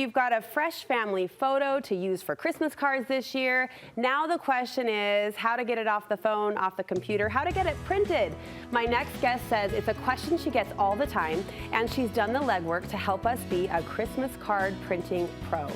You've got a fresh family photo to use for Christmas cards this year. Now the question is how to get it off the phone, off the computer, how to get it printed. My next guest says it's a question she gets all the time, and she's done the legwork to help us be a Christmas card printing pro.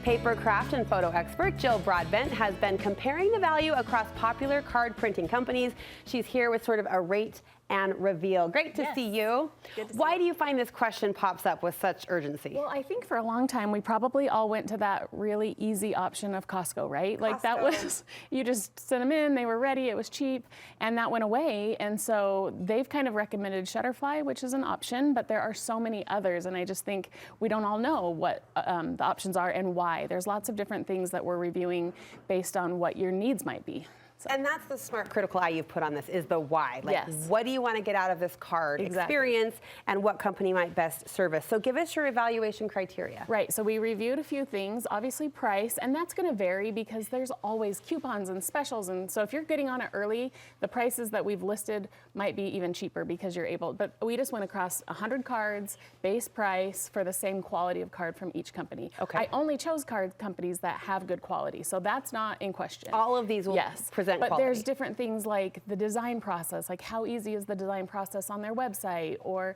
Papercraft and photo expert Jill Broadbent has been comparing the value across popular card printing companies. She's here with sort of a rate and reveal. Great to see you. Good to see Why you. do you find this question pops up with such urgency? Well, I think for a long time we probably all went to that really easy option of Costco, right? Like that was, you just sent them in, they were ready, it was cheap, and that went away. And so they've kind of recommended Shutterfly, which is an option, but there are so many others, and I just think we don't all know what the options are and why. There's lots of different things that we're reviewing based on what your needs might be. So. And that's the smart critical eye you've put on this, is the why. Like, Yes. what do you want to get out of this card experience, and what company might best service? So give us your evaluation criteria. Right, so we reviewed a few things, obviously price, and that's going to vary because there's always coupons and specials, and so if you're getting on it early, the prices that we've listed might be even cheaper because you're able, but we just went across 100 cards, base price for the same quality of card from each company. Okay. I only chose card companies that have good quality, so that's not in question. All of these will present but quality. There's different things like the design process, like how easy is the design process on their website, or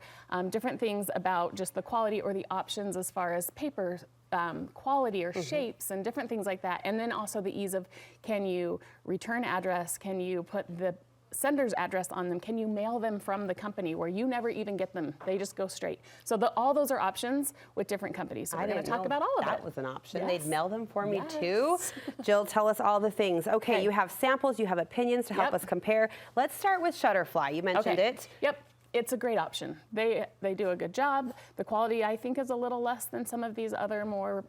different things about just the quality or the options as far as paper quality or shapes and different things like that. And then also the ease of, can you return address, can you put the sender's address on them, can you mail them from the company where you never even get them, they just go straight. So all those are options with different companies. So we're going to talk about all of that it. was an option. Yes. They'd mail them for me too. Jill, tell us all the things. Okay, you have samples, you have opinions to help us compare. Let's start with Shutterfly. You mentioned it. Yep. It's a great option. They do a good job. The quality, I think, is a little less than some of these other more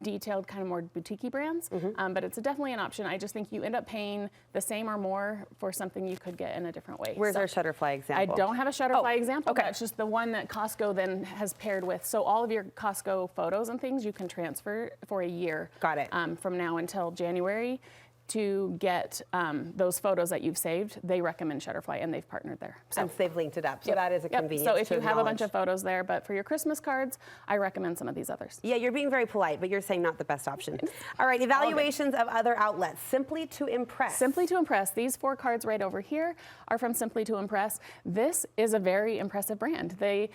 detailed, kind of more boutique-y brands, but it's definitely an option. I just think you end up paying the same or more for something you could get in a different way. Where's our Shutterfly example? I don't have a Shutterfly example. That's just the one that Costco then has paired with. So all of your Costco photos and things you can transfer for a year. Got it. From now until January. To get those photos that you've saved, they recommend Shutterfly, and they've partnered there. So they've linked it up, so that is a convenience. So if you have a bunch of photos there, but for your Christmas cards, I recommend some of these others. Yeah, you're being very polite, but you're saying not the best option. All right, evaluations of other outlets. Simply to Impress. Simply to Impress. These 4 cards right over here are from Simply to Impress. This is a very impressive brand. They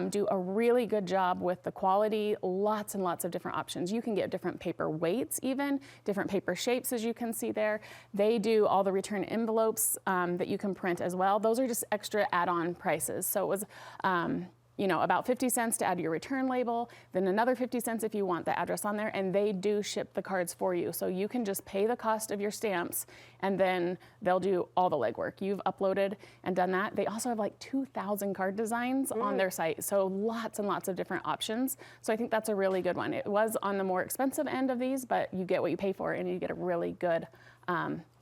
do a really good job with the quality, lots and lots of different options. You can get different paper weights even, different paper shapes as you can see there. They do all the return envelopes that you can print as well. Those are just extra add-on prices. So it was about 50 cents to add your return label, then another 50 cents if you want the address on there, and they do ship the cards for you. So you can just pay the cost of your stamps, and then they'll do all the legwork. You've uploaded and done that. They also have like 2,000 card designs on their site, so lots and lots of different options. So I think that's a really good one. It was on the more expensive end of these, but you get what you pay for, and you get a really good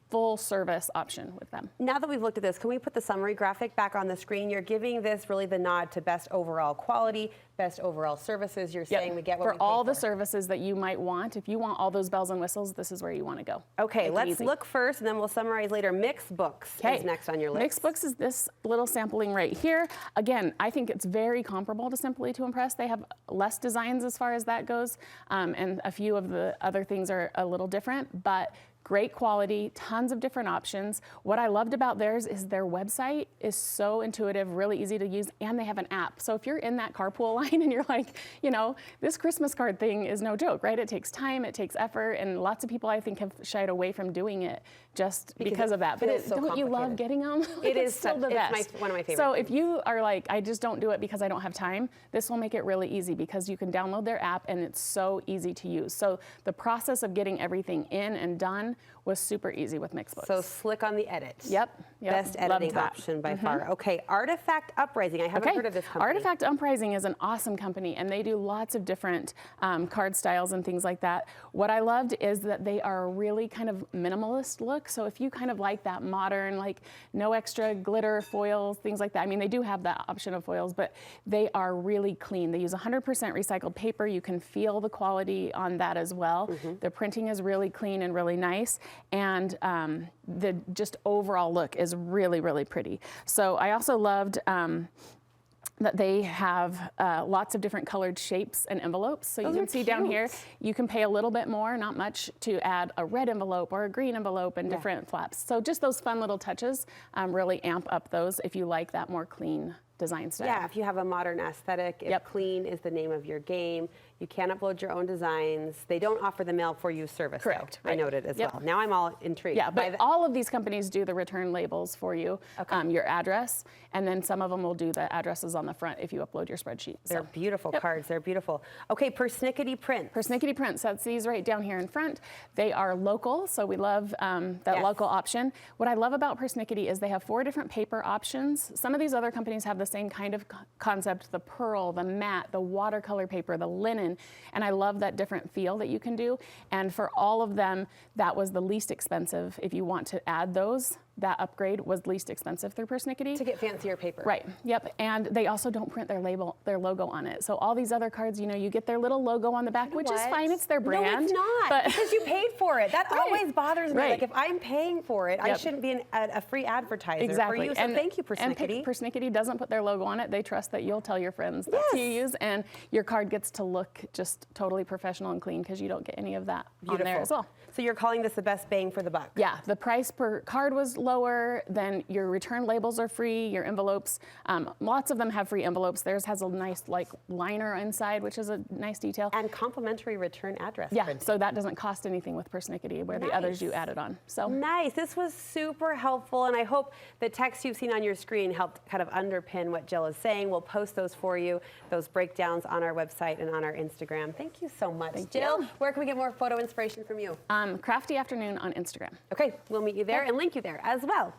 full service option with them. Now that we've looked at this, can we put the summary graphic back on the screen? You're giving this really the nod to best overall quality, best overall services. You're saying we get what we pay for. For all the services that you might want, if you want all those bells and whistles, this is where you want to go. Okay, let's look first, and then we'll summarize later. Mix Books is next on your list. Mix Books is this little sampling right here. Again, I think it's very comparable to Simply to Impress. They have less designs as far as that goes, and a few of the other things are a little different, but great quality, tons of different options. What I loved about theirs is their website is so intuitive, really easy to use, and they have an app. So if you're in that carpool line and you're like, this Christmas card thing is no joke, right? It takes time, it takes effort, and lots of people I think have shied away from doing it just because of that. But don't you love getting them? It is still the best. One of my favorites. So if you are like, I just don't do it because I don't have time, this will make it really easy because you can download their app and it's so easy to use. So the process of getting everything in and done was super easy with Mix Books. So slick on the edit. Yep. Best editing option by far. Okay, Artifact Uprising. I haven't heard of this company. Artifact Uprising is an awesome company, and they do lots of different card styles and things like that. What I loved is that they are a really kind of minimalist look. So if you kind of like that modern, like no extra glitter, foils, things like that. I mean, they do have that option of foils, but they are really clean. They use 100% recycled paper. You can feel the quality on that as well. The printing is really clean and really nice. And the just overall look is really, really pretty. So I also loved that they have lots of different colored shapes and envelopes. So Those you are can see down here, cute. you can pay a little bit more, not much, to add a red envelope or a green envelope and different flaps. So just those fun little touches really amp up those if you like that more clean design style. Yeah, if you have a modern aesthetic, if clean is the name of your game, you can upload your own designs. They don't offer the mail for you service, Correct, though. right. I noted as well. Now I'm all intrigued. Yeah, but all of these companies do the return labels for you, your address, and then some of them will do the addresses on the front if you upload your spreadsheet. They're beautiful cards. They're beautiful. Okay, Persnickety Print. Persnickety Prints, that's these right down here in front. They are local, so we love that local option. What I love about Persnickety is they have 4 different paper options. Some of these other companies have the same kind of concept, the pearl, the matte, the watercolor paper, the linen, and I love that different feel that you can do. And for all of them, that was the least expensive. If you want to add those, that upgrade was least expensive through Persnickety. To get fancier paper. Right, yep, and they also don't print their logo on it. So all these other cards, you know, you get their little logo on the back, which is fine, it's their brand. No, it's not, but because you paid for it. That always bothers me. Right. Like, if I'm paying for it, I shouldn't be a free advertiser exactly. for you, so thank you, Persnickety. And Persnickety doesn't put their logo on it. They trust that you'll tell your friends that's who you use, and your card gets to look just totally professional and clean because you don't get any of that on there as well. So you're calling this the best bang for the buck? Yeah, the price per card was lower, then your return labels are free, your envelopes, lots of them have free envelopes. Theirs has a nice like liner inside, which is a nice detail. And complimentary return address. Yeah, printing. so that doesn't cost anything with Persnickety, where the others you added on. So nice. This was super helpful, and I hope the text you've seen on your screen helped kind of underpin what Jill is saying. We'll post those for you, those breakdowns on our website and on our Instagram. Thank you so much, Jill. Where can we get more photo inspiration from you? Crafty Afternoon on Instagram. Okay, we'll meet you there and link you there as well.